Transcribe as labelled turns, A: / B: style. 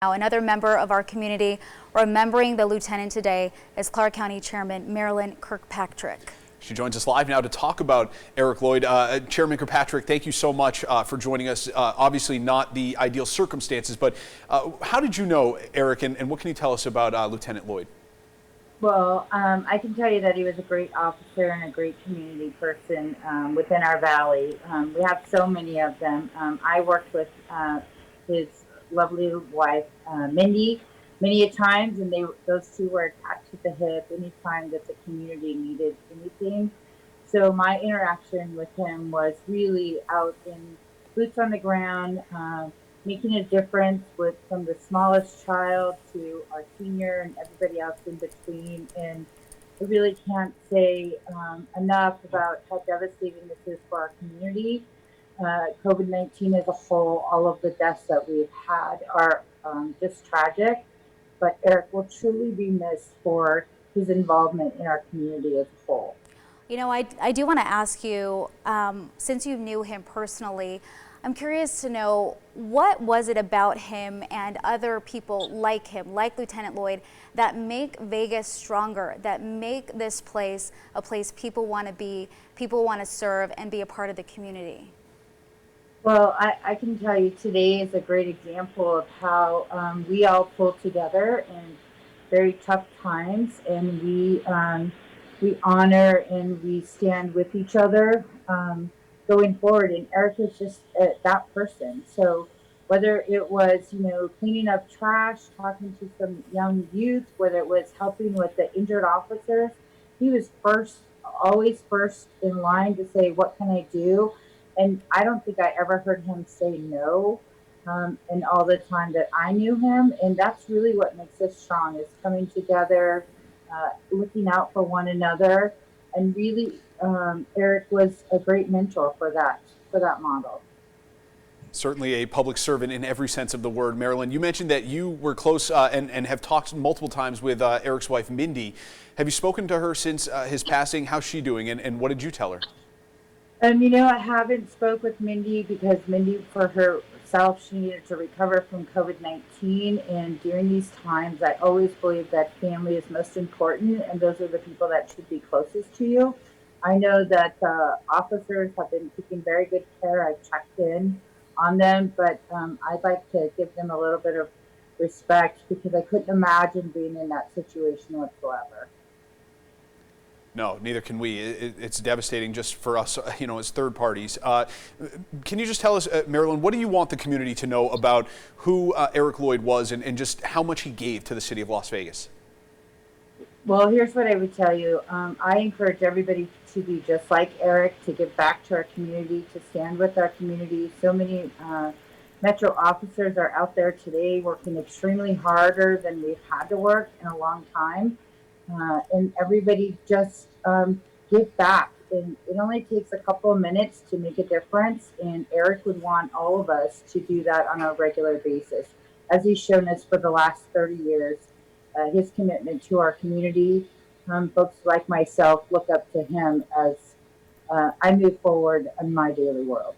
A: Now, another member of our community remembering the lieutenant today is Clark County Chairman Marilyn Kirkpatrick.
B: She joins us live now to talk about Erik Lloyd. Chairman Kirkpatrick, thank you so much for joining us. Obviously not the ideal circumstances, but how did you know Erik, and what can you tell us about Lieutenant Lloyd?
C: Well, I can tell you that he was a great officer and a great community person within our valley. We have so many of them. I worked with his lovely wife, Mindy, many a times, and those two were attached to the hip anytime that the community needed anything. So my interaction with him was really out in boots on the ground, making a difference from the smallest child to our senior and everybody else in between. And I really can't say enough about how devastating this is for our community. COVID-19 as a whole, all of the deaths that we've had are just tragic, but Erik will truly be missed for his involvement in our community as a whole.
A: You know, I do want to ask you, since you knew him personally, I'm curious to know, what was it about him and other people like him, like Lieutenant Lloyd, that make Vegas stronger, that make this place a place people want to be, people want to serve and be a part of the community?
C: Well, I can tell you today is a great example of how we all pull together in very tough times, and we honor and we stand with each other going forward. And Erik is just that person. So whether it was, cleaning up trash, talking to some young youth, whether it was helping with the injured officers, he was always first in line to say, what can I do? And I don't think I ever heard him say no in all the time that I knew him. And that's really what makes us strong, is coming together, looking out for one another. And really, Erik was a great mentor for that model.
B: Certainly a public servant in every sense of the word. Marilyn, you mentioned that you were close and have talked multiple times with Erik's wife, Mindy. Have you spoken to her since his passing? How's she doing, and what did you tell her?
C: I haven't spoke with Mindy because Mindy, for herself, she needed to recover from COVID-19. And during these times, I always believe that family is most important, and those are the people that should be closest to you. I know that officers have been taking very good care. I've checked in on them, but I'd like to give them a little bit of respect because I couldn't imagine being in that situation whatsoever.
B: No, neither can we. It's devastating just for us, as third parties. Can you just tell us, Marilyn, what do you want the community to know about who Erik Lloyd was and just how much he gave to the city of Las Vegas?
C: Well, here's what I would tell you. I encourage everybody to be just like Erik, to give back to our community, to stand with our community. So many Metro officers are out there today working extremely harder than we've had to work in a long time. And everybody just give back. And it only takes a couple of minutes to make a difference. And Erik would want all of us to do that on a regular basis, as he's shown us for the last 30 years. His commitment to our community, folks like myself look up to him as I move forward in my daily world.